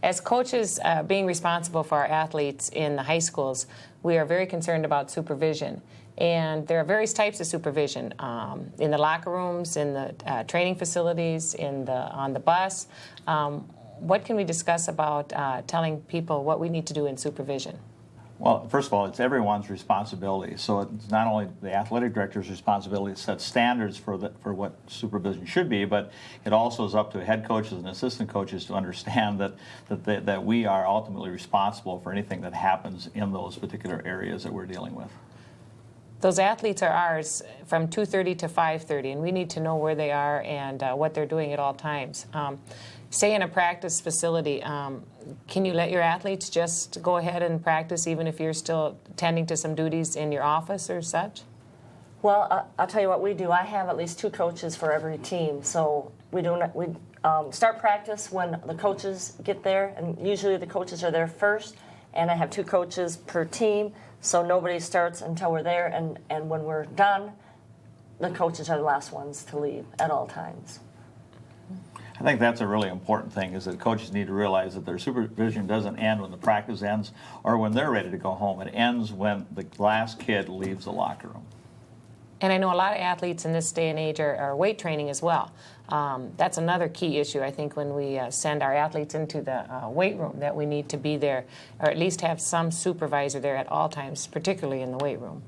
As coaches being responsible for our athletes in the high schools, we are very concerned about supervision. And there are various types of supervision in the locker rooms, in the training facilities, on the bus. What can we discuss about telling people what we need to do in supervision? Well, first of all, it's everyone's responsibility. So it's not only the athletic director's responsibility to set standards for what supervision should be, but it also is up to head coaches and assistant coaches to understand that we are ultimately responsible for anything that happens in those particular areas that we're dealing with. Those athletes are ours from 2:30 to 5:30, and we need to know where they are and what they're doing at all times. Say in a practice facility, can you let your athletes just go ahead and practice even if you're still tending to some duties in your office or such? Well, I'll tell you what we do. I have at least 2 coaches for every team. So we start practice when the coaches get there, and usually the coaches are there first, and I have 2 coaches per team, so nobody starts until we're there, and when we're done, the coaches are the last ones to leave at all times. I think that's a really important thing, is that coaches need to realize that their supervision doesn't end when the practice ends or when they're ready to go home. It ends when the last kid leaves the locker room. And I know a lot of athletes in this day and age are weight training as well. That's another key issue, I think, when we send our athletes into the weight room, that we need to be there, or at least have some supervisor there at all times, particularly in the weight room.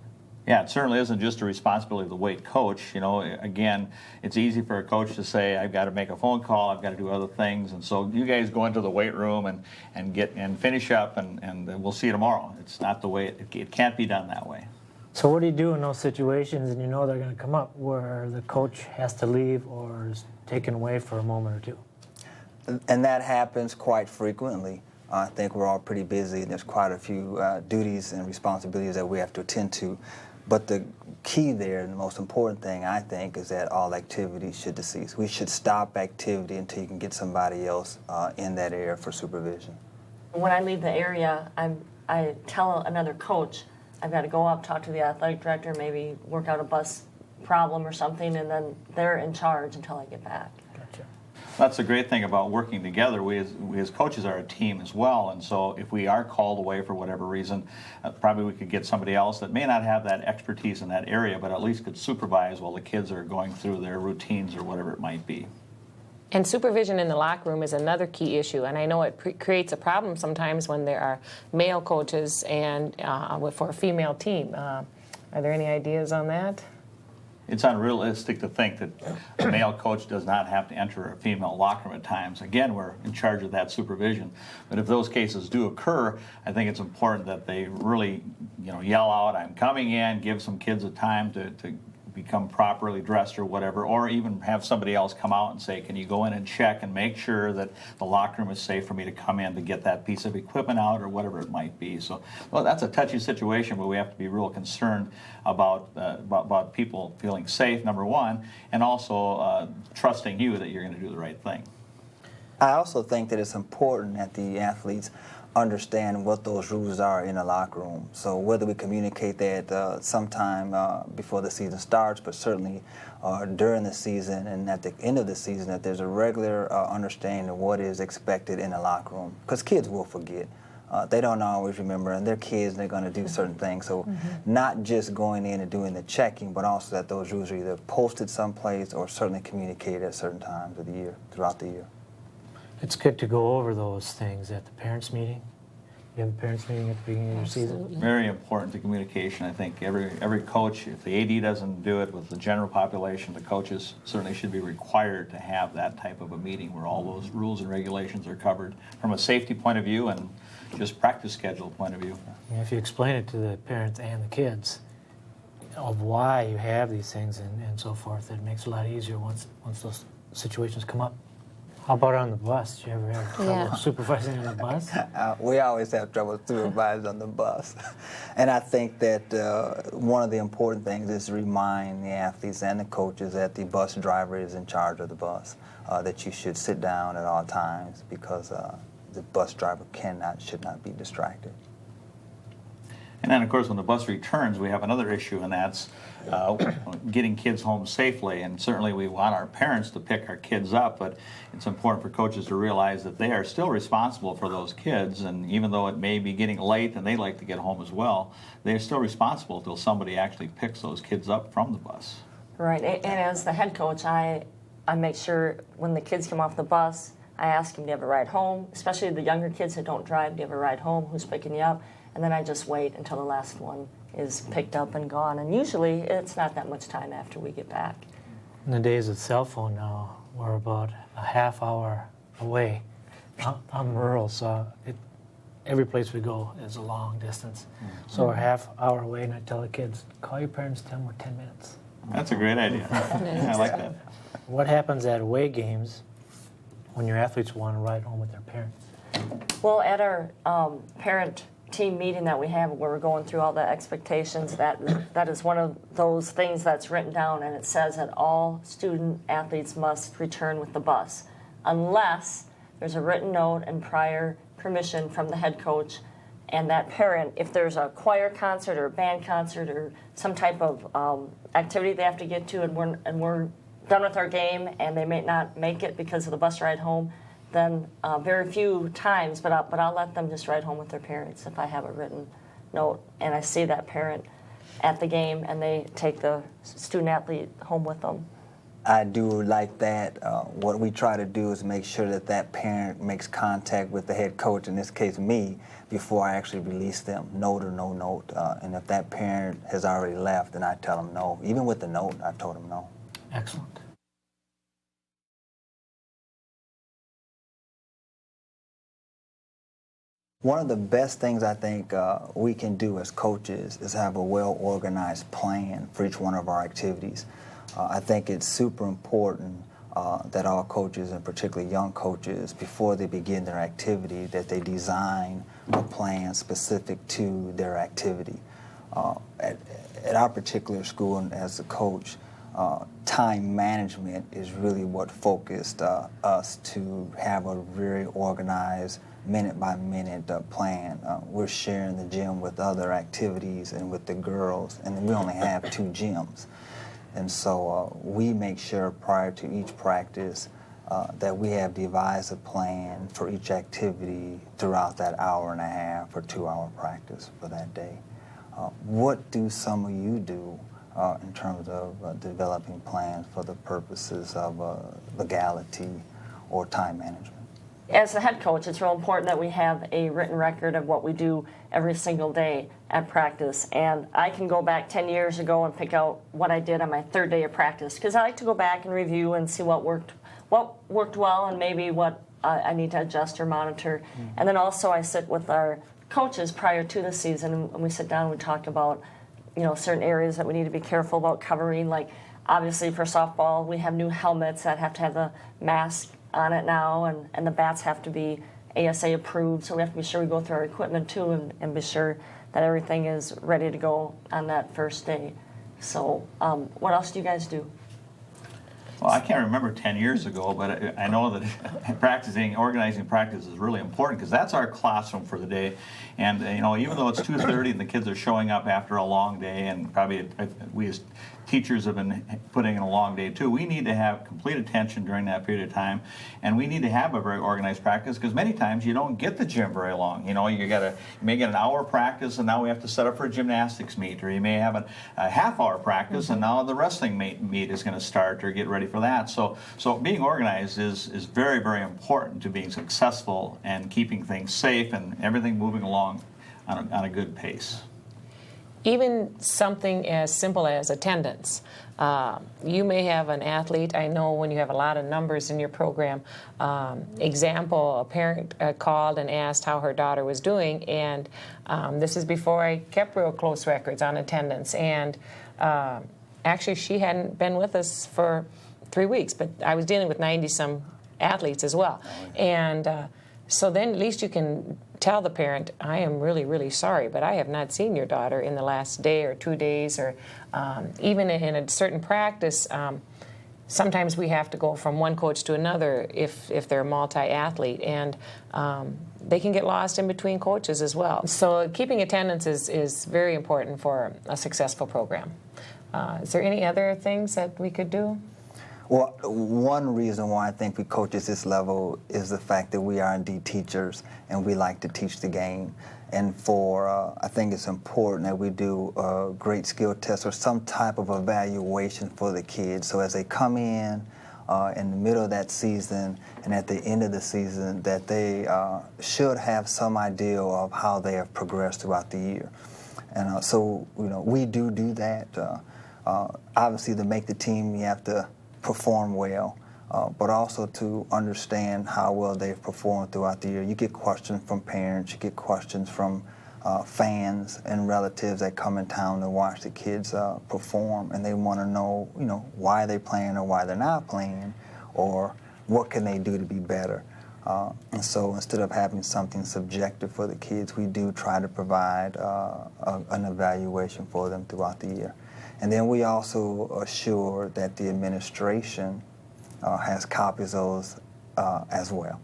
Yeah, it certainly isn't just a responsibility of the weight coach. You know, again, it's easy for a coach to say, I've got to make a phone call, I've got to do other things, and so you guys go into the weight room and finish up, and we'll see you tomorrow. It's not the way, it can't be done that way. So what do you do in those situations, and you know they're going to come up, where the coach has to leave or is taken away for a moment or two? And that happens quite frequently. I think we're all pretty busy, and there's quite a few duties and responsibilities that we have to attend to. But the key there, and the most important thing, I think, is that all activity should cease. We should stop activity until you can get somebody else in that area for supervision. When I leave the area, I tell another coach, I've got to go up, talk to the athletic director, maybe work out a bus problem or something, and then they're in charge until I get back. Gotcha. That's the great thing about working together. We as coaches are a team as well, and so if we are called away for whatever reason, probably we could get somebody else that may not have that expertise in that area, but at least could supervise while the kids are going through their routines or whatever it might be. And supervision in the locker room is another key issue, and I know it creates a problem sometimes when there are male coaches and for a female team. Are there any ideas on that? It's unrealistic to think that a male coach does not have to enter a female locker room at times. Again, we're in charge of that supervision. But if those cases do occur, I think it's important that they really, yell out, "I'm coming in," give some kids a time to become properly dressed or whatever, or even have somebody else come out and say, "Can you go in and check and make sure that the locker room is safe for me to come in to get that piece of equipment out," or whatever it might be. So, well, that's a touchy situation, but we have to be real concerned about people feeling safe, number one, and also trusting you that you're going to do the right thing. I also think that it's important that the athletes understand what those rules are in the locker room. So whether we communicate that sometime before the season starts, but certainly during the season and at the end of the season, that there's a regular understanding of what is expected in the locker room. Because kids will forget. They don't always remember, and they're kids, and they're going to do certain things. So not just going in and doing the checking, but also that those rules are either posted someplace or certainly communicated at certain times of the year, throughout the year. It's good to go over those things at the parents' meeting. You have a parents' meeting at the beginning of your season. Very important to communication. I think every coach, if the AD doesn't do it with the general population, the coaches certainly should be required to have that type of a meeting where all those rules and regulations are covered from a safety point of view and just practice schedule point of view. Yeah, if you explain it to the parents and the kids of why you have these things and so forth, it makes it a lot easier once those situations come up. How about on the bus? Do you ever have trouble supervising on the bus? We always have trouble supervising on the bus. And I think that one of the important things is to remind the athletes and the coaches that the bus driver is in charge of the bus, that you should sit down at all times because the bus driver should not be distracted. And then, of course, when the bus returns, we have another issue, and that's getting kids home safely. And certainly we want our parents to pick our kids up, but it's important for coaches to realize that they are still responsible for those kids. And even though it may be getting late and they like to get home as well, they're still responsible until somebody actually picks those kids up from the bus. Right, and as the head coach, I make sure when the kids come off the bus, I ask them, do you have a ride home? Especially the younger kids that don't drive, do you have a ride home? Who's picking you up? And then I just wait until the last one is picked up and gone. And usually it's not that much time after we get back. In the days of cell phone now, we're about a half hour away. I'm rural, so every place we go is a long distance. So we're half hour away, and I tell the kids, call your parents, tell them we're 10 minutes. That's a great idea. I like that. What happens at away games when your athletes want to ride home with their parents? Well, at our parent team meeting that we have where we're going through all the expectations, that is one of those things that's written down, and it says that all student athletes must return with the bus unless there's a written note and prior permission from the head coach and that parent. If there's a choir concert or a band concert or some type of activity they have to get to, and we're done with our game and they may not make it because of the bus ride home, then very few times, but I'll let them just ride home with their parents if I have a written note and I see that parent at the game and they take the student athlete home with them. I do like that. What we try to do is make sure that that parent makes contact with the head coach, in this case me, before I actually release them, note or no note. And if that parent has already left, then I tell them no. Even with the note, I told them no. Excellent. One of the best things I think we can do as coaches is have a well-organized plan for each one of our activities. I think it's super important that all coaches, and particularly young coaches, before they begin their activity, that they design a plan specific to their activity. At our particular school, and as a coach, time management is really what focused us to have a very organized minute-by-minute plan. We're sharing the gym with other activities and with the girls, and we only have 2 gyms. And so we make sure prior to each practice that we have devised a plan for each activity throughout that hour and a half or 2-hour practice for that day. What do some of you do in terms of developing plans for the purposes of legality or time management? As the head coach, it's real important that we have a written record of what we do every single day at practice. And I can go back 10 years ago and pick out what I did on my 3rd day of practice, because I like to go back and review and see what worked well and maybe what I need to adjust or monitor. And then also I sit with our coaches prior to the season, and we sit down and we talk about certain areas that we need to be careful about covering. Like obviously for softball, we have new helmets that have to have the mask on it now, and the bats have to be ASA approved, so we have to be sure we go through our equipment too and be sure that everything is ready to go on that first day. So what else do you guys do? Well, I can't remember 10 years ago, but I know that organizing practice is really important, because that's our classroom for the day. And even though it's 2:30 and the kids are showing up after a long day, and probably we as teachers have been putting in a long day too, we need to have complete attention during that period of time, and we need to have a very organized practice, because many times you don't get the gym very long. You may get an hour practice, and now we have to set up for a gymnastics meet, or you may have a half-hour practice, and now the wrestling meet is going to start or get ready for that. So being organized is very, very important to being successful and keeping things safe and everything moving along on a good pace. Even something as simple as attendance. You may have an athlete, I know when you have a lot of numbers in your program, example, a parent called and asked how her daughter was doing, and this is before I kept real close records on attendance, and actually she hadn't been with us for 3 weeks, but I was dealing with 90-some athletes as well. And so then at least you can tell the parent, I am really, really sorry, but I have not seen your daughter in the last day or 2 days, or even in a certain practice. sometimes we have to go from one coach to another if they're multi-athlete, and they can get lost in between coaches as well. So keeping attendance is very important for a successful program. Is there any other things that we could do? Well, one reason why I think we coach at this level is the fact that we are indeed teachers and we like to teach the game. And I think it's important that we do a great skill test or some type of evaluation for the kids. So as they come in the middle of that season and at the end of the season, that they should have some idea of how they have progressed throughout the year. And so, we do that. Obviously, to make the team, you have to perform well, but also to understand how well they've performed throughout the year. You get questions from parents, you get questions from fans and relatives that come in town to watch the kids perform, and they want to know, why they're playing or why they're not playing, or what can they do to be better. And so instead of having something subjective for the kids, we do try to provide an evaluation for them throughout the year. And then we also assure that the administration has copies of those as well.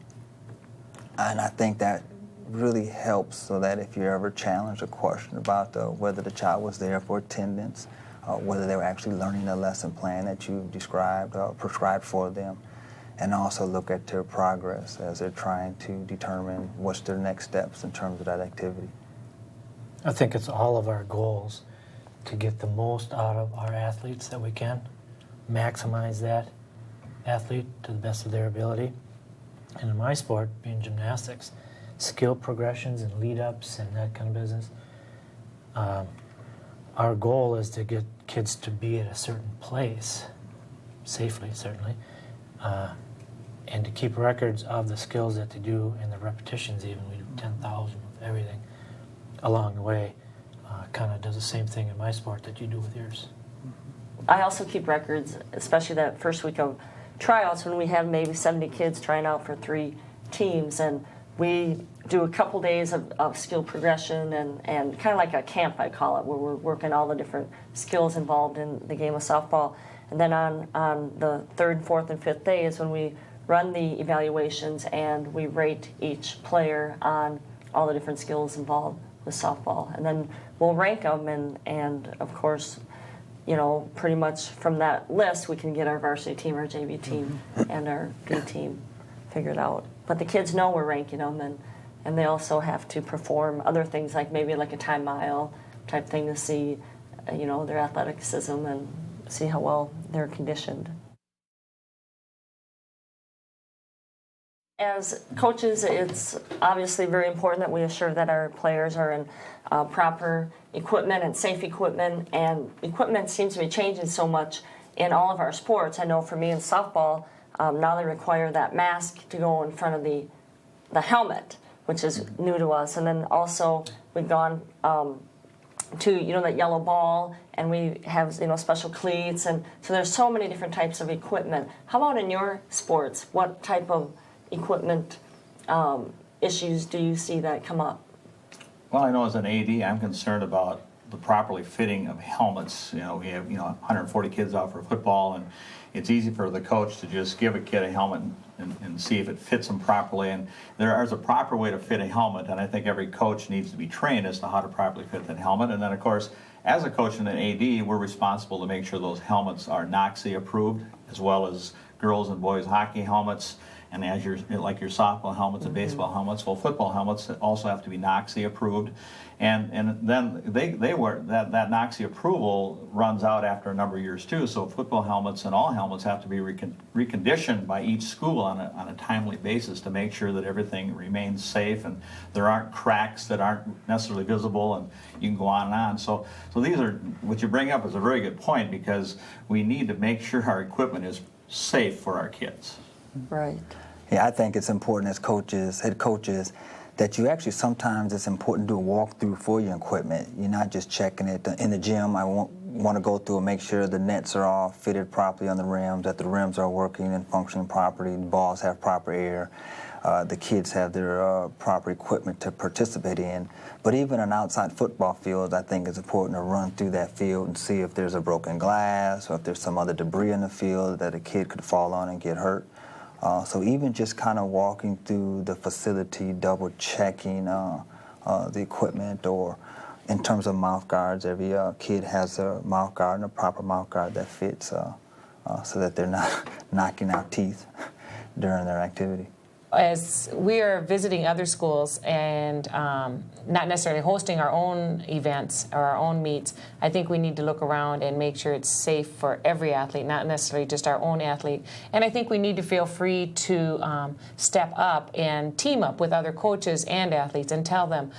And I think that really helps, so that if you're ever challenged or questioned about whether the child was there for attendance, whether they were actually learning the lesson plan that you described, prescribed for them, and also look at their progress as they're trying to determine what's their next steps in terms of that activity. I think it's all of our goals to get the most out of our athletes that we can, maximize that athlete to the best of their ability. And in my sport, being gymnastics, skill progressions and lead-ups and that kind of business, our goal is to get kids to be at a certain place, safely certainly, and to keep records of the skills that they do and the repetitions even. We do 10,000 with everything along the way. Kind of does the same thing in my sport that you do with yours. I also keep records, especially that first week of tryouts when we have maybe 70 kids trying out for 3 teams, and we do a couple days of skill progression and kind of like a camp, I call it, where we're working all the different skills involved in the game of softball. And then on the 3rd, 4th, and 5th day is when we run the evaluations and we rate each player on all the different skills involved with softball. And then we'll rank them, and of course, pretty much from that list, we can get our varsity team, our JV team, and our B team figured out. But the kids know we're ranking them, and they also have to perform other things, like maybe like a time mile type thing to see, their athleticism and see how well they're conditioned. As coaches, it's obviously very important that we assure that our players are in proper equipment and safe equipment, and equipment seems to be changing so much in all of our sports. I know for me in softball, now they require that mask to go in front of the helmet, which is new to us. And then also we've gone to that yellow ball, and we have special cleats, and so there's so many different types of equipment. How about in your sports? What type of equipment issues do you see that come up? Well, I know as an AD, I'm concerned about the properly fitting of helmets. We have 140 kids out for football, and it's easy for the coach to just give a kid a helmet and see if it fits them properly. And there is a proper way to fit a helmet, and I think every coach needs to be trained as to how to properly fit that helmet. And then, of course, as a coach and an AD, we're responsible to make sure those helmets are NOCSI approved, as well as girls and boys hockey helmets. And as your softball helmets and baseball helmets, well, football helmets also have to be NOCSI approved, and then that NOCSI approval runs out after a number of years too. So football helmets and all helmets have to be reconditioned by each school on a timely basis to make sure that everything remains safe and there aren't cracks that aren't necessarily visible, and you can go on and on. So these are, what you bring up is a very good point, because we need to make sure our equipment is safe for our kids. Right. Yeah, I think it's important as coaches, head coaches, that you sometimes it's important to do a walkthrough for your equipment. You're not just checking it in the gym. want to go through and make sure the nets are all fitted properly on the rims, that the rims are working and functioning properly, the balls have proper air, the kids have their proper equipment to participate in. But even an outside football field, I think it's important to run through that field and see if there's a broken glass or if there's some other debris in the field that a kid could fall on and get hurt. So even just kind of walking through the facility, double checking the equipment, or in terms of mouth guards, every kid has a mouth guard and a proper mouth guard that fits so that they're not knocking out teeth during their activity. As we are visiting other schools and not necessarily hosting our own events or our own meets, I think we need to look around and make sure it's safe for every athlete, not necessarily just our own athlete. And I think we need to feel free to step up and team up with other coaches and athletes and tell them,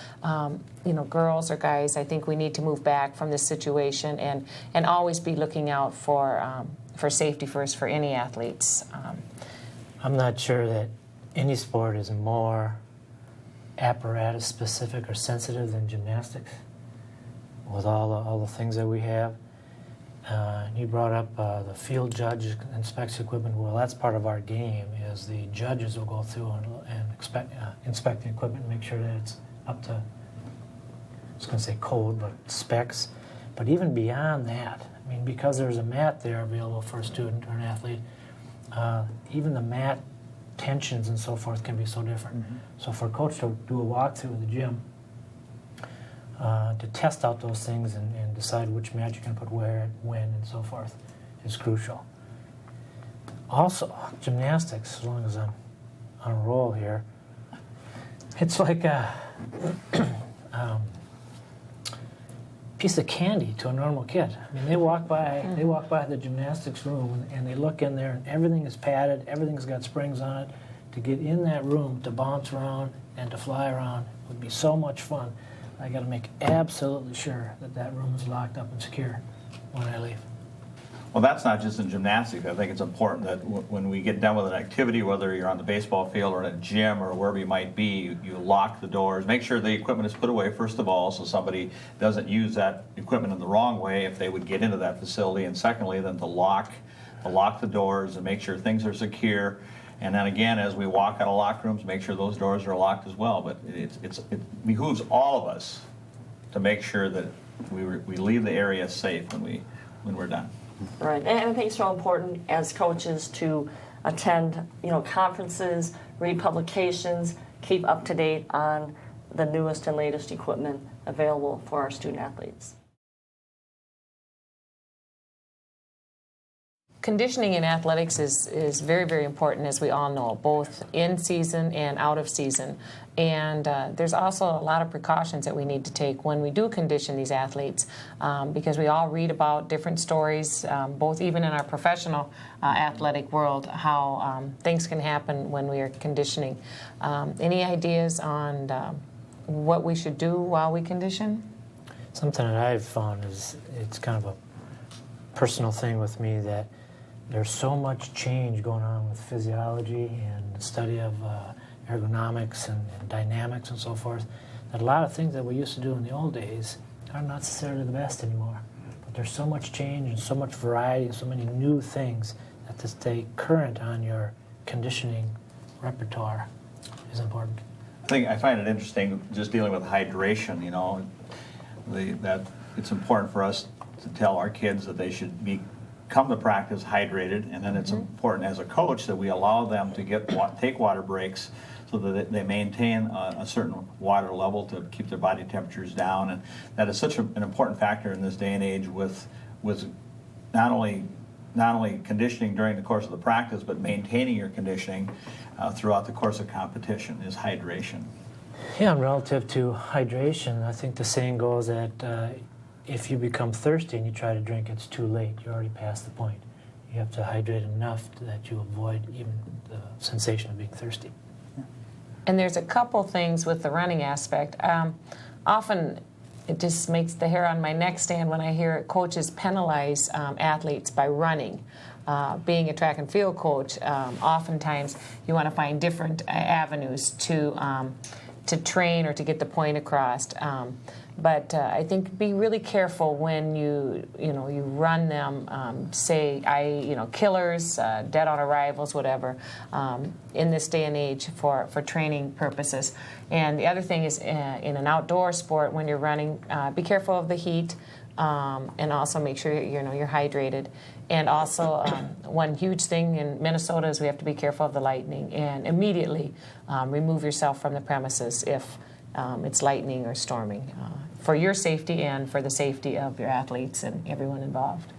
girls or guys, I think we need to move back from this situation and always be looking out for safety first for any athletes. I'm not sure that any sport is more apparatus specific or sensitive than gymnastics, with all the things that we have. You brought up the field judge inspects equipment. Well, that's part of our game. Is the judges will go through and inspect the equipment and make sure that it's up to, I was going to say code, but specs. But even beyond that, I mean, because there's a mat there available for a student or an athlete, even the mat tensions and so forth can be so different. Mm-hmm. So for a coach to do a walkthrough of the gym, to test out those things and decide which mat you can put where, when, and so forth is crucial. Also, gymnastics, as long as I'm on a roll here, it's like a piece of candy to a normal kid. I mean, they walk by the gymnastics room and they look in there and everything is padded, everything's got springs on it. To get in that room, to bounce around and to fly around would be so much fun. I got to make absolutely sure that room is locked up and secure when I leave. Well, that's not just in gymnastics. I think it's important that when we get done with an activity, whether you're on the baseball field or in a gym or wherever you might be, you lock the doors. Make sure the equipment is put away, first of all, so somebody doesn't use that equipment in the wrong way if they would get into that facility. And secondly, then to lock the doors and make sure things are secure. And then again, as we walk out of locker rooms, make sure those doors are locked as well. But it behooves all of us to make sure that we leave the area safe when we're done. Right, and I think it's so important as coaches to attend, conferences, read publications, keep up to date on the newest and latest equipment available for our student athletes. Conditioning in athletics is very, very important, as we all know, both in season and out of season. And there's also a lot of precautions that we need to take when we do condition these athletes, because we all read about different stories, both even in our professional athletic world, how things can happen when we are conditioning. Any ideas on what we should do while we condition? Something that I've found is it's kind of a personal thing with me that there's so much change going on with physiology and the study of ergonomics and dynamics and so forth, that a lot of things that we used to do in the old days are not necessarily the best anymore. But there's so much change and so much variety and so many new things that to stay current on your conditioning repertoire is important. I find it interesting just dealing with hydration, that it's important for us to tell our kids that they should come to practice hydrated, and then it's important as a coach that we allow them to take water breaks so that they maintain a certain water level to keep their body temperatures down. And that is such an important factor in this day and age with not only conditioning during the course of the practice, but maintaining your conditioning throughout the course of competition is hydration. Yeah, and relative to hydration, I think the saying goes that if you become thirsty and you try to drink, it's too late. You're already past the point. You have to hydrate enough that you avoid even the sensation of being thirsty. And there's a couple things with the running aspect. Often it just makes the hair on my neck stand when I hear coaches penalize athletes by running. Being a track and field coach, oftentimes you want to find different avenues to to train or to get the point across. But I think be really careful when you run them. Killers, dead on arrivals, whatever, in this day and age for training purposes. And the other thing is, in an outdoor sport, when you're running, be careful of the heat, and also make sure you're hydrated. And also, one huge thing in Minnesota is we have to be careful of the lightning, and immediately remove yourself from the premises if it's lightning or storming, for your safety and for the safety of your athletes and everyone involved.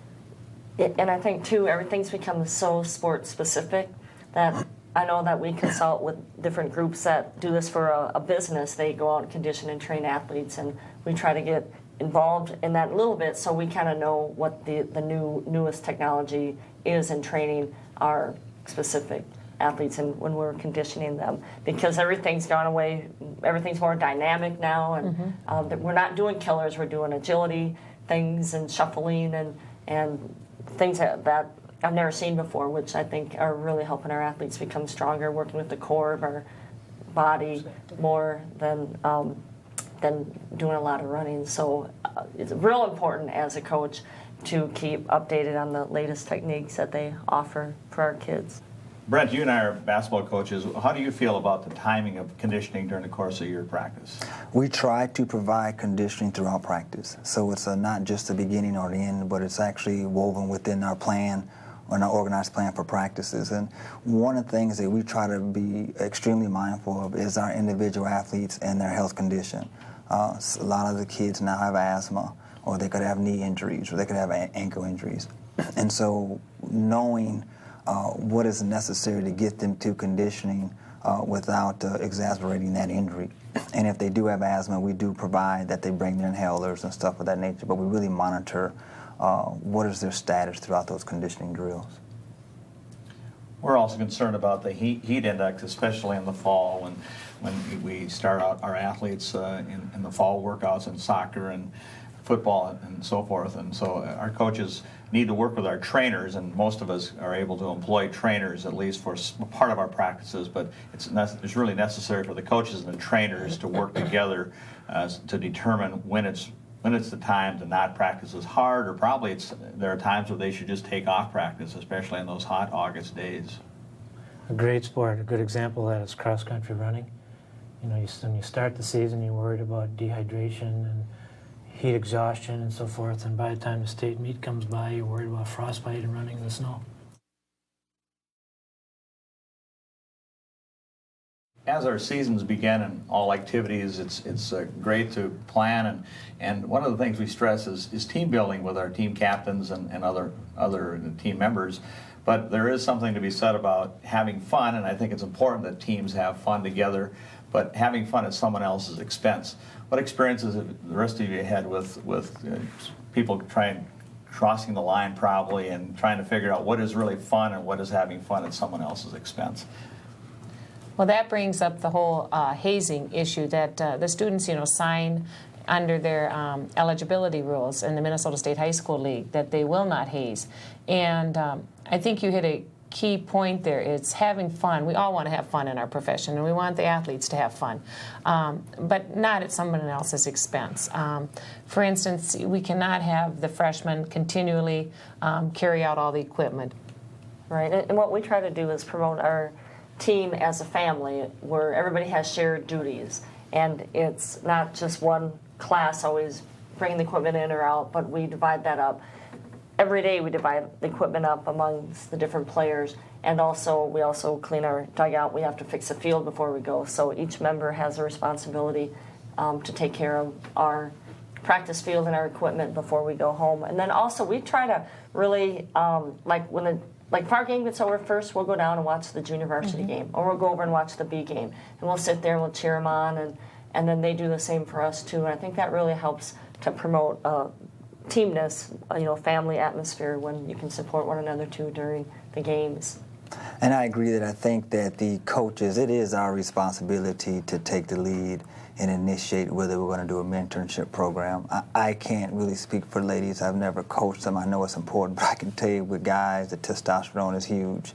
And I think, too, everything's become so sport-specific that I know that we consult with different groups that do this for a business. They go out and condition and train athletes, and we try to get involved in that a little bit so we kind of know what the newest technology is in training our specific athletes and when we're conditioning them, because everything's gone away. Everything's more dynamic now, and we're not doing killers. We're doing agility things and shuffling and things that I've never seen before, which I think are really helping our athletes become stronger, working with the core of our body more than doing a lot of running. So it's real important as a coach to keep updated on the latest techniques that they offer for our kids. Brent, you and I are basketball coaches. How do you feel about the timing of conditioning during the course of your practice? We try to provide conditioning throughout practice. So it's not just the beginning or the end, but it's actually woven within our plan, on our organized plan for practices. And one of the things that we try to be extremely mindful of is our individual athletes and their health condition. A lot of the kids now have asthma, or they could have knee injuries, or they could have ankle injuries. And so knowing what is necessary to get them to conditioning without exacerbating that injury. And if they do have asthma, we do provide that they bring their inhalers and stuff of that nature, but we really monitor what is their status throughout those conditioning drills. We're also concerned about the heat index, especially in the fall when we start out our athletes in the fall workouts in soccer and football and so forth. And so our coaches need to work with our trainers, and most of us are able to employ trainers at least for part of our practices, but it's really necessary for the coaches and the trainers to work together to determine when it's the time to not practice as hard, or probably there are times where they should just take off practice, especially in those hot August days. A great sport, a good example of that is cross-country running. When you start the season, you're worried about dehydration and heat exhaustion and so forth, and by the time the state meet comes by, you're worried about frostbite and running in the snow. As our seasons begin and all activities, it's great to plan, and one of the things we stress is team building with our team captains and other team members. But there is something to be said about having fun, and I think it's important that teams have fun together, but having fun at someone else's expense. What experiences have the rest of you had with people crossing the line probably and trying to figure out what is really fun and what is having fun at someone else's expense? Well, that brings up the whole hazing issue that the students, sign under their eligibility rules in the Minnesota State High School League that they will not haze. And I think you hit a key point there. It's having fun. We all want to have fun in our profession, and we want the athletes to have fun, but not at someone else's expense. For instance, we cannot have the freshmen continually carry out all the equipment. Right, and what we try to do is promote our team as a family where everybody has shared duties, and it's not just one class always bringing the equipment in or out, but we divide that up. Every day we divide the equipment up amongst the different players, and we also clean our dugout. We have to fix the field before we go, so each member has a responsibility to take care of our practice field and our equipment before we go home. And then also we try to really, if our game gets over first, we'll go down and watch the junior varsity game, or we'll go over and watch the B game, and we'll sit there and we'll cheer them on, and then they do the same for us too. And I think that really helps to promote teamness, family atmosphere when you can support one another too during the games. And I agree that I think that the coaches, it is our responsibility to take the lead and initiate whether we're going to do a mentorship program. I can't really speak for ladies. I've never coached them. I know it's important, but I can tell you with guys, the testosterone is huge.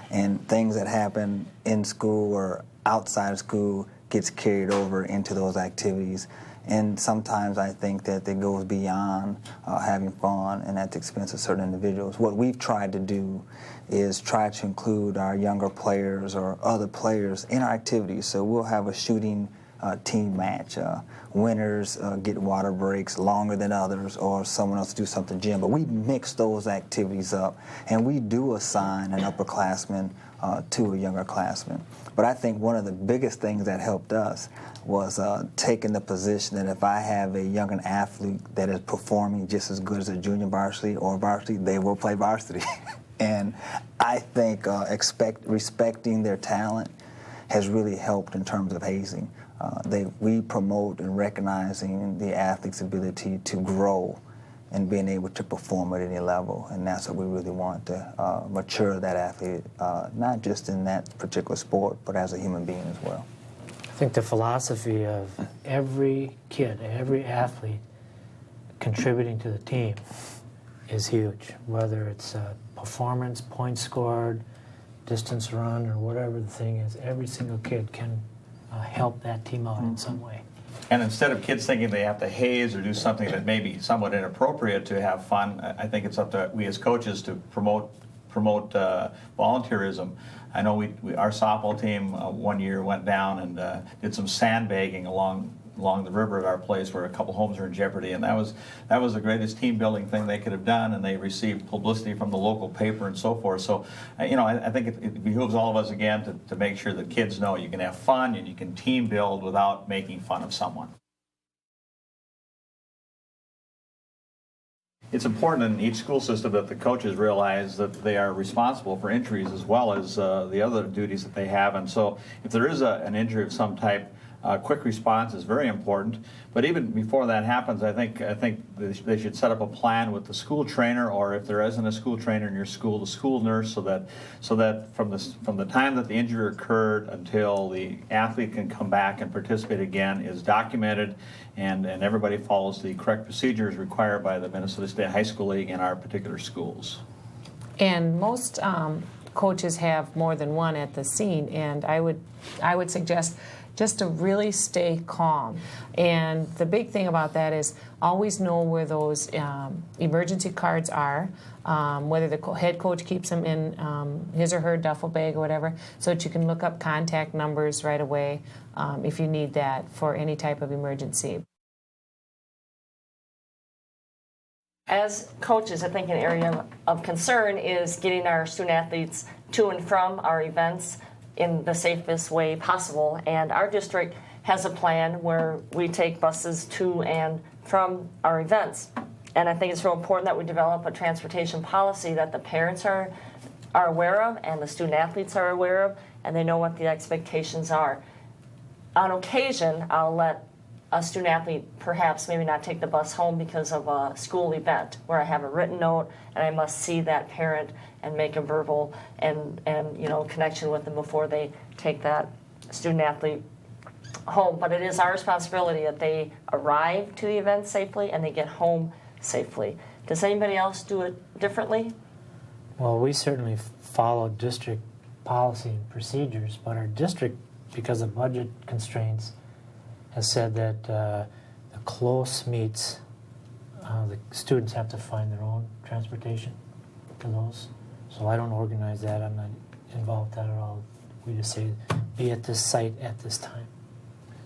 And things that happen in school or outside of school gets carried over into those activities. And sometimes I think that it goes beyond having fun and at the expense of certain individuals. What we've tried to do is try to include our younger players or other players in our activities. So we'll have a shooting team match. Winners get water breaks longer than others, or someone else do something gym. But we mix those activities up, and we do assign an upperclassman to a younger classman. But I think one of the biggest things that helped us was taking the position that if I have a younger athlete that is performing just as good as a junior varsity or varsity, they will play varsity. And I think respecting their talent has really helped in terms of hazing. We promote and recognizing the athlete's ability to grow and being able to perform at any level, and that's what we really want to mature that athlete, not just in that particular sport, but as a human being as well. I think the philosophy of every kid, every athlete contributing to the team is huge, whether it's performance, points scored, distance run, or whatever the thing is. Every single kid can help that team out in some way. And instead of kids thinking they have to haze or do something that may be somewhat inappropriate to have fun, I think it's up to we as coaches to promote volunteerism. I know our softball team one year went down and did some sandbagging along the river at our place where a couple homes are in jeopardy, and that was the greatest team building thing they could have done, and they received publicity from the local paper and so forth. So I think it behooves all of us again to make sure that kids know you can have fun and you can team build without making fun of someone. It's important in each school system that the coaches realize that they are responsible for injuries as well as the other duties that they have, and so if there is an injury of some type, quick response is very important. But even before that happens, I think they should set up a plan with the school trainer, or if there isn't a school trainer in your school, the school nurse, so that from the time that the injury occurred until the athlete can come back and participate again is documented, and everybody follows the correct procedures required by the Minnesota State High School League in our particular schools. And most coaches have more than one at the scene, and I would suggest just to really stay calm. And the big thing about that is always know where those emergency cards are, whether the head coach keeps them in his or her duffel bag or whatever, so that you can look up contact numbers right away if you need that for any type of emergency. As coaches, I think an area of concern is getting our student athletes to and from our events in the safest way possible, and our district has a plan where we take buses to and from our events. And I think it's real important that we develop a transportation policy that the parents are aware of and the student athletes are aware of, and they know what the expectations are. On occasion, I'll let a student athlete perhaps maybe not take the bus home because of a school event where I have a written note and I must see that parent and make a verbal and connection with them before they take that student athlete home. But it is our responsibility that they arrive to the event safely and they get home safely. Does anybody else do it differently? Well, we certainly follow district policy and procedures, but our district, because of budget constraints, has said that the close meets, the students have to find their own transportation to those. So I don't organize that. I'm not involved in that at all. We just say, be at this site at this time.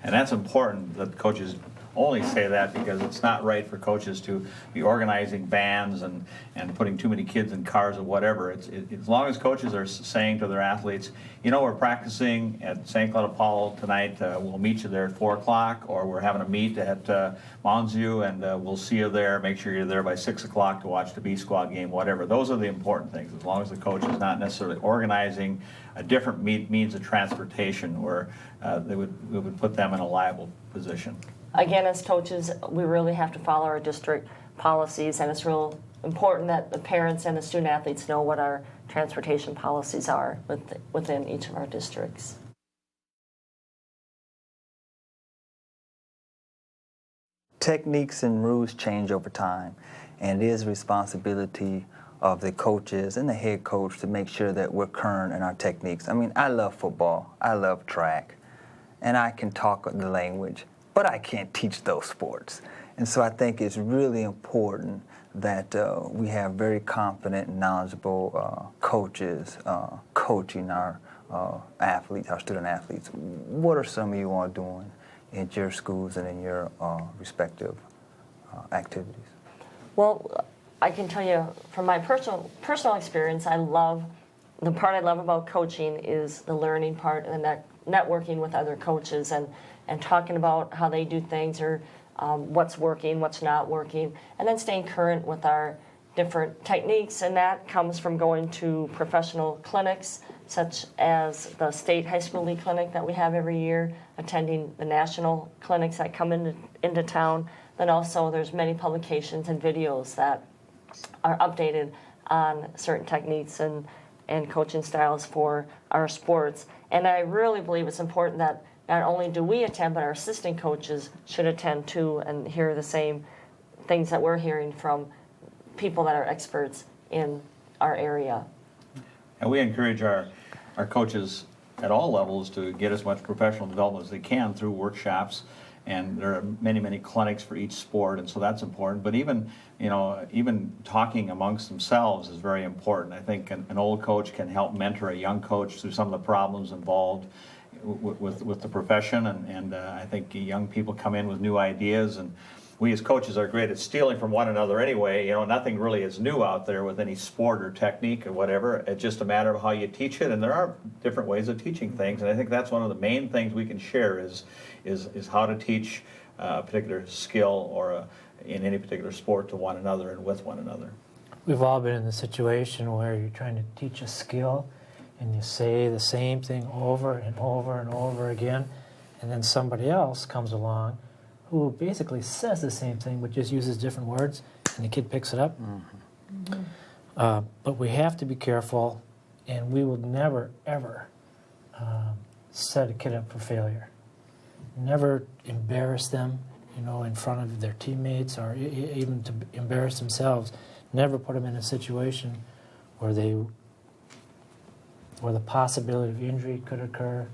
And that's important that coaches only say that because it's not right for coaches to be organizing bands and putting too many kids in cars or whatever. As long as coaches are saying to their athletes, we're practicing at St. Cloud Apollo tonight, we'll meet you there at 4 o'clock, or we're having a meet at Mounds View and we'll see you there. Make sure you're there by 6 o'clock to watch the B Squad game, whatever. Those are the important things, as long as the coach is not necessarily organizing a different means of transportation where we would put them in a liable position. Again, as coaches, we really have to follow our district policies, and it's real important that the parents and the student athletes know what our transportation policies are within each of our districts. Techniques and rules change over time, and it is a responsibility of the coaches and the head coach to make sure that we're current in our techniques. I mean, I love football, I love track, and I can talk the language, but I can't teach those sports. And so I think it's really important that we have very confident and knowledgeable coaches coaching our athletes, our student athletes. What are some of you all doing in your schools and in your respective activities? Well, I can tell you from my personal experience, the part I love about coaching is the learning part and that networking with other coaches and talking about how they do things or what's working, what's not working, and then staying current with our different techniques. And that comes from going to professional clinics, such as the State High School League Clinic that we have every year, attending the national clinics that come into town. Then also there's many publications and videos that are updated on certain techniques and coaching styles for our sports. And I really believe it's important that not only do we attend, but our assistant coaches should attend too and hear the same things that we're hearing from people that are experts in our area. And we encourage our coaches at all levels to get as much professional development as they can through workshops, and there are many, many clinics for each sport, and so that's important. But even talking amongst themselves is very important. I think an old coach can help mentor a young coach through some of the problems involved with the profession, and I think young people come in with new ideas, and we as coaches are great at stealing from one another anyway. Nothing really is new out there with any sport or technique or whatever. It's just a matter of how you teach it, and there are different ways of teaching things, and I think that's one of the main things we can share is how to teach a particular skill or in any particular sport to one another and with one another. We've all been in the situation where you're trying to teach a skill and you say the same thing over and over and over again, and then somebody else comes along who basically says the same thing but just uses different words, and the kid picks it up. But we have to be careful, and we will never, ever set a kid up for failure. Never embarrass them, in front of their teammates or even to embarrass themselves. Never put them in a situation where the possibility of injury could occur.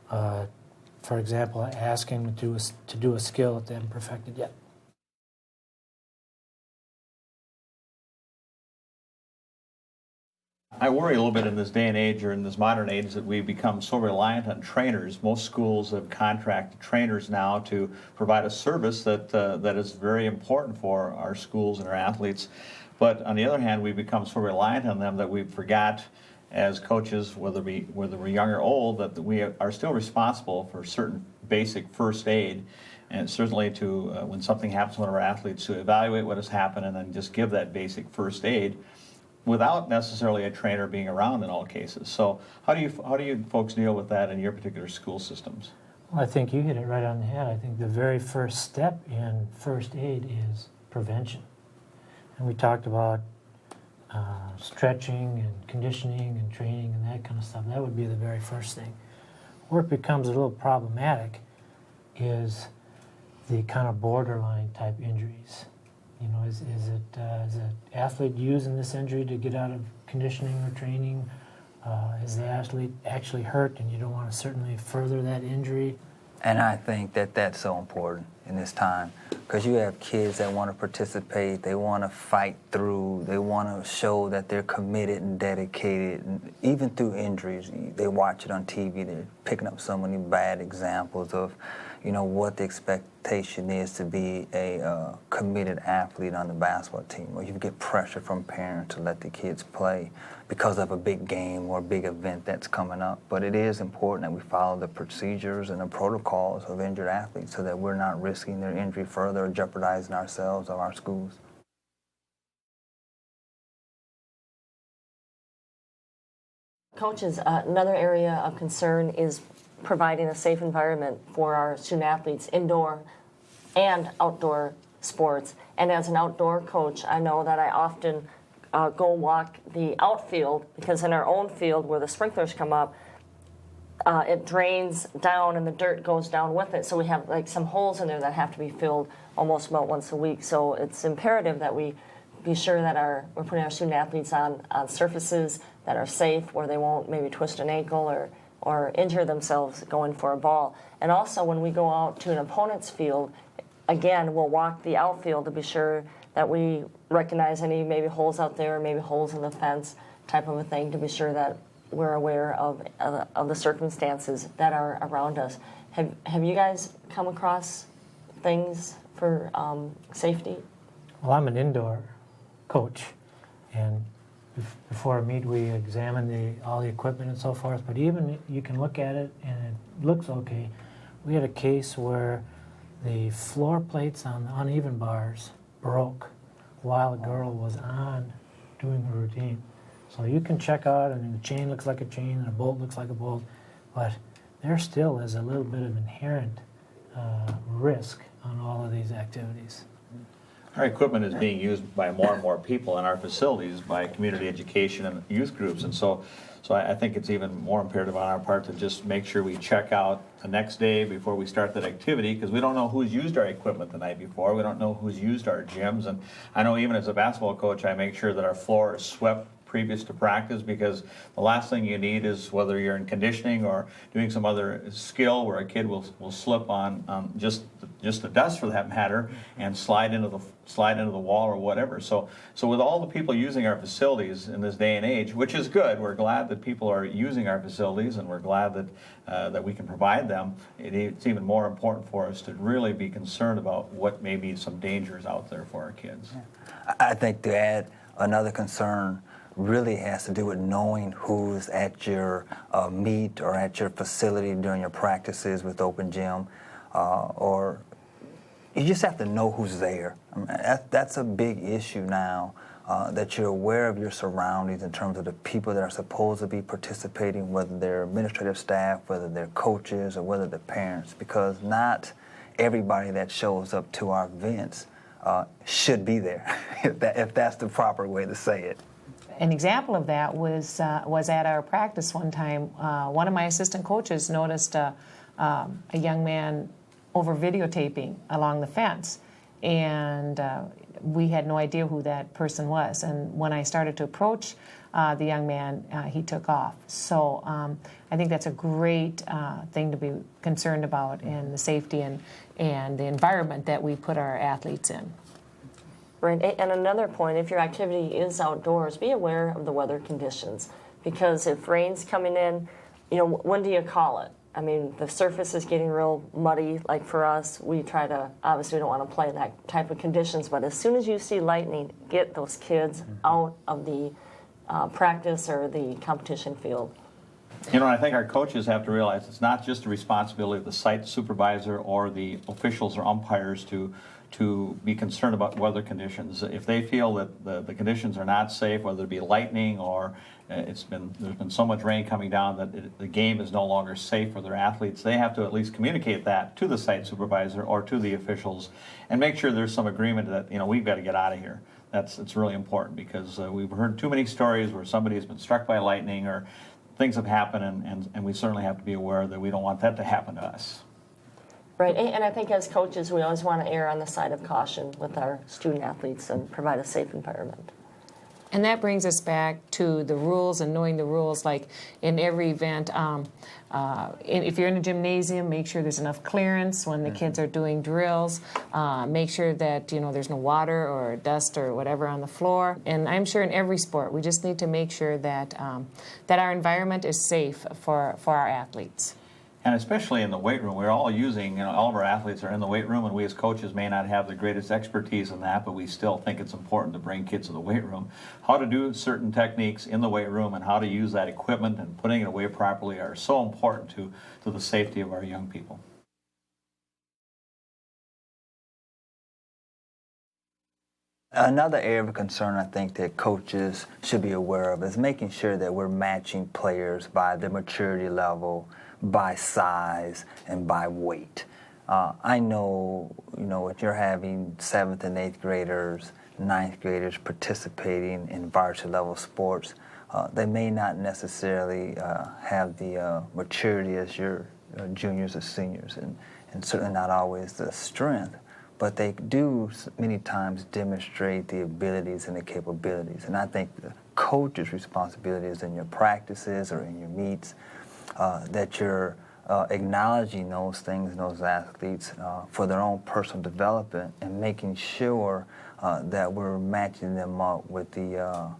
For example, asking them to do a skill that they haven't perfected yet. I worry a little bit in this day and age, or in this modern age, that we've become so reliant on trainers. Most schools have contracted trainers now to provide a service that is very important for our schools and our athletes. But on the other hand, we've become so reliant on them that we forgot, as coaches, whether we're young or old, that we are still responsible for certain basic first aid, and certainly to, when something happens to one of our athletes, to evaluate what has happened and then just give that basic first aid without necessarily a trainer being around in all cases. So how do you folks deal with that in your particular school systems? Well, I think you hit it right on the head. I think the very first step in first aid is prevention. And we talked about stretching and conditioning and training and that kind of stuff. That would be the very first thing. Where it becomes a little problematic is the kind of borderline type injuries. Is the athlete using this injury to get out of conditioning or training? Is the athlete actually hurt and you don't want to certainly further that injury? And I think that that's so important in this time, because you have kids that want to participate, they want to fight through, they want to show that they're committed and dedicated, and even through injuries. They watch it on TV, they're picking up so many bad examples of what the expectation is to be a committed athlete on the basketball team, or you get pressure from parents to let the kids play because of a big game or a big event that's coming up. But it is important that we follow the procedures and the protocols of injured athletes so that we're not risking their injury further or jeopardizing ourselves or our schools. Coaches, another area of concern is providing a safe environment for our student athletes, indoor and outdoor sports. And as an outdoor coach, I know that I often go walk the outfield, because in our own field where the sprinklers come up, it drains down and the dirt goes down with it. So we have some holes in there that have to be filled almost about once a week. So it's imperative that we be sure that we're putting our student athletes on surfaces that are safe, where they won't maybe twist an ankle or or injure themselves going for a ball. And also when we go out to an opponent's field, again, we'll walk the outfield to be sure that we recognize any maybe holes out there, maybe holes in the fence type of a thing, to be sure that we're aware of the circumstances that are around us. Have you guys come across things for safety? Well, I'm an indoor coach, and before a meet we examine all the equipment and so forth, but even you can look at it and it looks okay. We had a case where the floor plates on the uneven bars broke while a girl was on doing her routine. So you can check out, and the chain looks like a chain and a bolt looks like a bolt, but there still is a little bit of inherent risk on all of these activities. Our equipment is being used by more and more people in our facilities by community education and youth groups, and so I think it's even more imperative on our part to just make sure we check out the next day before we start that activity, because we don't know who's used our equipment the night before. We don't know who's used our gyms, and I know even as a basketball coach, I make sure that our floor is swept previous to practice, because the last thing you need is, whether you're in conditioning or doing some other skill where a kid will slip on just the dust for that matter and slide into the wall or whatever. So with all the people using our facilities in this day and age, which is good, we're glad that people are using our facilities, and we're glad that we can provide them. It's even more important for us to really be concerned about what may be some dangers out there for our kids. I think to add another concern really has to do with knowing who's at your meet or at your facility during your practices with open gym, or you just have to know who's there. I mean, that's a big issue now, that you're aware of your surroundings in terms of the people that are supposed to be participating, whether they're administrative staff, whether they're coaches, or whether they're parents, because not everybody that shows up to our events should be there, if that's the proper way to say it. An example of that was at our practice one time. One of my assistant coaches noticed a young man over videotaping along the fence, and we had no idea who that person was. And when I started to approach the young man, he took off. So I think that's a great thing to be concerned about, in the safety and the environment that we put our athletes in. Right. And another point, if your activity is outdoors, be aware of the weather conditions, because if rain's coming in, when do you call it? I mean, the surface is getting real muddy. Like for us, we try to, obviously we don't want to play in that type of conditions, but as soon as you see lightning, get those kids out of the practice or the competition field. I think our coaches have to realize it's not just the responsibility of the site supervisor or the officials or umpires to be concerned about weather conditions. If they feel that the conditions are not safe, whether it be lightning or there's been so much rain coming down that the game is no longer safe for their athletes, they have to at least communicate that to the site supervisor or to the officials, and make sure there's some agreement that we've got to get out of here. It's really important, because we've heard too many stories where somebody has been struck by lightning or things have happened, and we certainly have to be aware that we don't want that to happen to us. Right, and I think as coaches, we always want to err on the side of caution with our student athletes and provide a safe environment. And that brings us back to the rules and knowing the rules. Like in every event, if you're in a gymnasium, make sure there's enough clearance when the kids are doing drills. Make sure that there's no water or dust or whatever on the floor. And I'm sure in every sport, we just need to make sure that that our environment is safe for our athletes. And especially in the weight room, we're all using, all of our athletes are in the weight room, and we as coaches may not have the greatest expertise in that, but we still think it's important to bring kids to the weight room. How to do certain techniques in the weight room and how to use that equipment and putting it away properly are so important to the safety of our young people. Another area of concern I think that coaches should be aware of is making sure that we're matching players by their maturity level, by size, and by weight. I know, if you're having 7th and 8th graders, 9th graders participating in varsity level sports, they may not necessarily have the maturity as your juniors or seniors, and certainly not always the strength. But they do many times demonstrate the abilities and the capabilities. And I think the coach's responsibility is in your practices or in your meets that you're acknowledging those things in those athletes for their own personal development and making sure that we're matching them up with the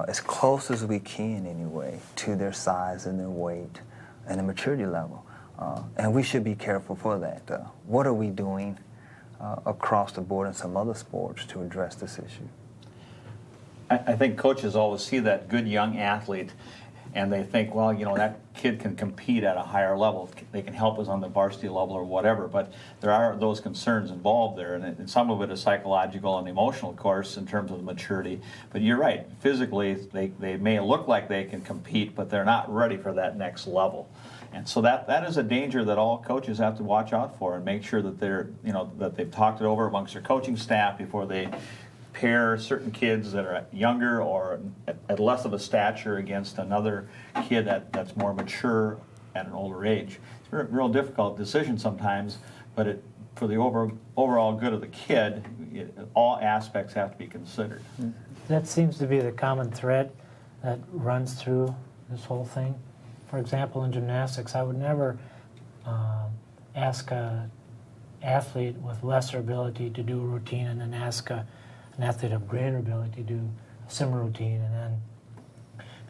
as close as we can anyway to their size and their weight and their maturity level. And we should be careful for that. What are we doing across the board in some other sports to address this issue? I think coaches always see that good young athlete and they think, well, that kid can compete at a higher level. They can help us on the varsity level or whatever, but there are those concerns involved there, and some of it is psychological and emotional, of course, in terms of the maturity. But you're right, physically, they may look like they can compete, but they're not ready for that next level. And so that is a danger that all coaches have to watch out for and make sure that that they've talked it over amongst their coaching staff before they pair certain kids that are younger or at less of a stature against another kid that's more mature at an older age. It's a real difficult decision sometimes, but for the overall good of the kid, all aspects have to be considered. That seems to be the common thread that runs through this whole thing. For example, in gymnastics, I would never ask an athlete with lesser ability to do a routine and then ask an athlete of greater ability to do a similar routine. And then,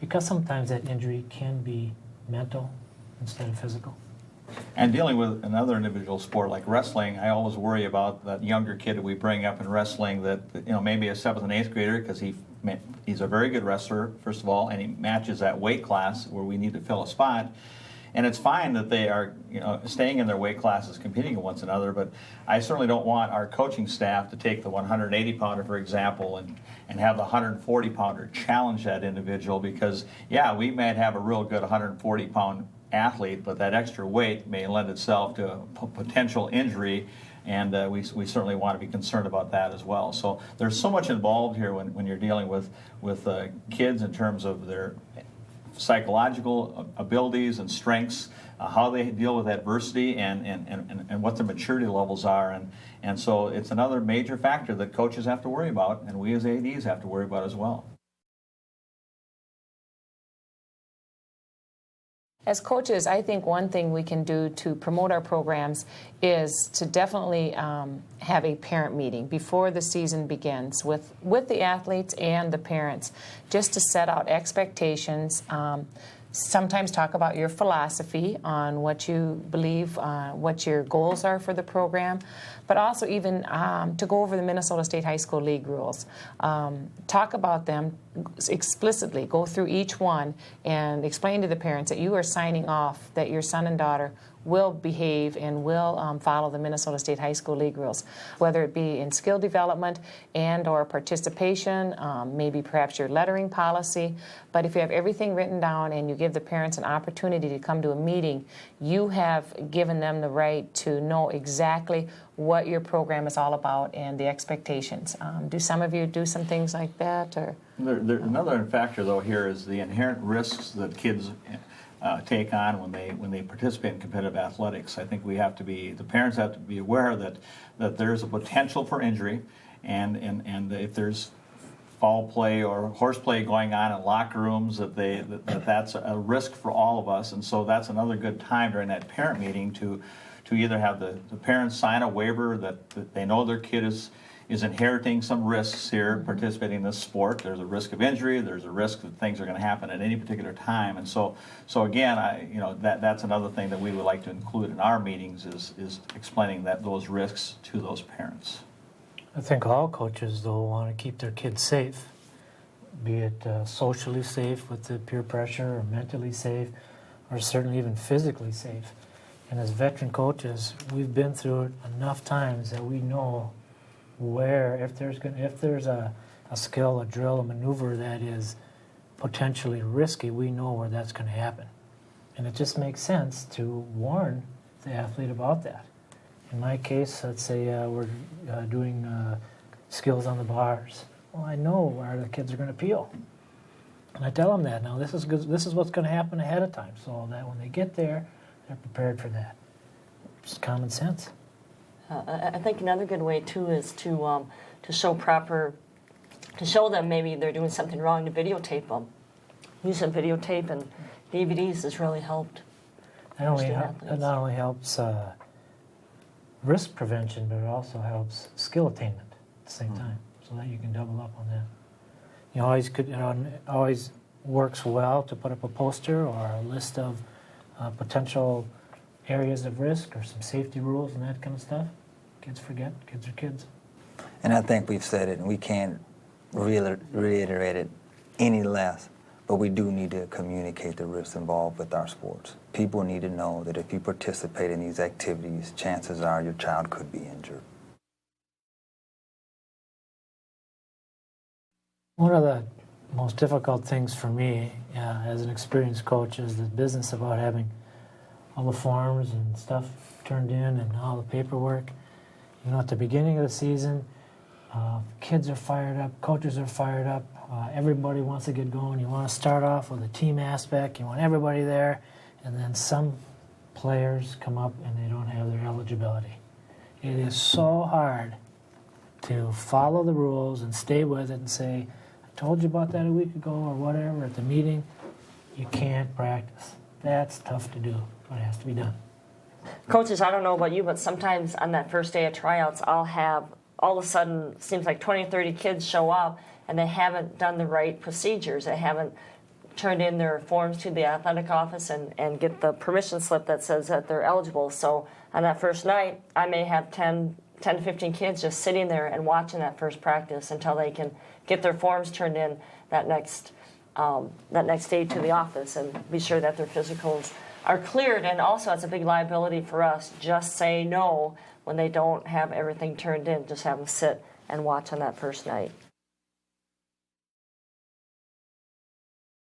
because sometimes that injury can be mental instead of physical. And dealing with another individual sport like wrestling, I always worry about that younger kid that we bring up in wrestling that maybe a 7th and 8th grader, because he's a very good wrestler, first of all, and he matches that weight class where we need to fill a spot. And it's fine that they are staying in their weight classes, competing against one another, but I certainly don't want our coaching staff to take the 180-pounder, for example, and have the 140-pounder challenge that individual because, yeah, we might have a real good 140-pound athlete, but that extra weight may lend itself to a potential injury, and we certainly want to be concerned about that as well. So there's so much involved here when you're dealing with kids in terms of their psychological abilities and strengths, how they deal with adversity, and what their maturity levels are. And so it's another major factor that coaches have to worry about, and we as ADs have to worry about as well. As coaches, I think one thing we can do to promote our programs is to definitely have a parent meeting before the season begins with the athletes and the parents, just to set out expectations. Sometimes talk about your philosophy on what you believe, what your goals are for the program, but also even to go over the Minnesota State High School League rules. Talk about them explicitly, go through each one and explain to the parents that you are signing off that your son and daughter will behave and will follow the Minnesota State High School League rules, whether it be in skill development and or participation, maybe perhaps your lettering policy. But if you have everything written down and you give the parents an opportunity to come to a meeting, you have given them the right to know exactly what your program is all about and the expectations. Do some of you do some things like that? Or Another factor, though, here is the inherent risks that kids take on when they participate in competitive athletics. I think the parents have to be aware that there's a potential for injury, and if there's foul play or horseplay going on in locker rooms, that's a risk for all of us. And so that's another good time during that parent meeting to either have the parents sign a waiver that they know their kid is inheriting some risks here participating in this sport. There's a risk of injury. There's a risk that things are going to happen at any particular time. And so again, that's another thing that we would like to include in our meetings is explaining those risks to those parents. I think all coaches, though, want to keep their kids safe, be it socially safe with the peer pressure, or mentally safe, or certainly even physically safe. And as veteran coaches, we've been through it enough times that we know where, if there's a skill, a drill, a maneuver that is potentially risky, we know where that's going to happen. And it just makes sense to warn the athlete about that. In my case, let's say we're doing skills on the bars. Well, I know where the kids are going to peel. And I tell them that. Now, this is what's going to happen ahead of time, so that when they get there, they're prepared for that. Just common sense. I think another good way too is to show them maybe they're doing something wrong, to videotape them. Using videotape and DVDs has really helped. It not only helps risk prevention, but it also helps skill attainment at the same time, so that you can double up on that. It always works well to put up a poster or a list of potential areas of risk or some safety rules and that kind of stuff. Kids forget. Kids are kids. And I think we've said it, and we can't reiterate it any less, but we do need to communicate the risks involved with our sports. People need to know that if you participate in these activities, chances are your child could be injured. One of the most difficult things for me as an experienced coach is the business about having all the forms and stuff turned in and all the paperwork. At the beginning of the season, kids are fired up, coaches are fired up, everybody wants to get going. You want to start off with a team aspect, you want everybody there, and then some players come up and they don't have their eligibility. It is so hard to follow the rules and stay with it and say, I told you about that a week ago or whatever at the meeting. You can't practice. That's tough to do, but it has to be done. Coaches, I don't know about you, but sometimes on that first day of tryouts, I'll have, all of a sudden, seems like 20, 30 kids show up, and they haven't done the right procedures. They haven't turned in their forms to the athletic office and get the permission slip that says that they're eligible. So on that first night, I may have 10 to 15 kids just sitting there and watching that first practice until they can get their forms turned in that next day to the office and be sure that their physicals are cleared. And also, it's a big liability for us. Just say no when they don't have everything turned in. Just have them sit and watch on that first night.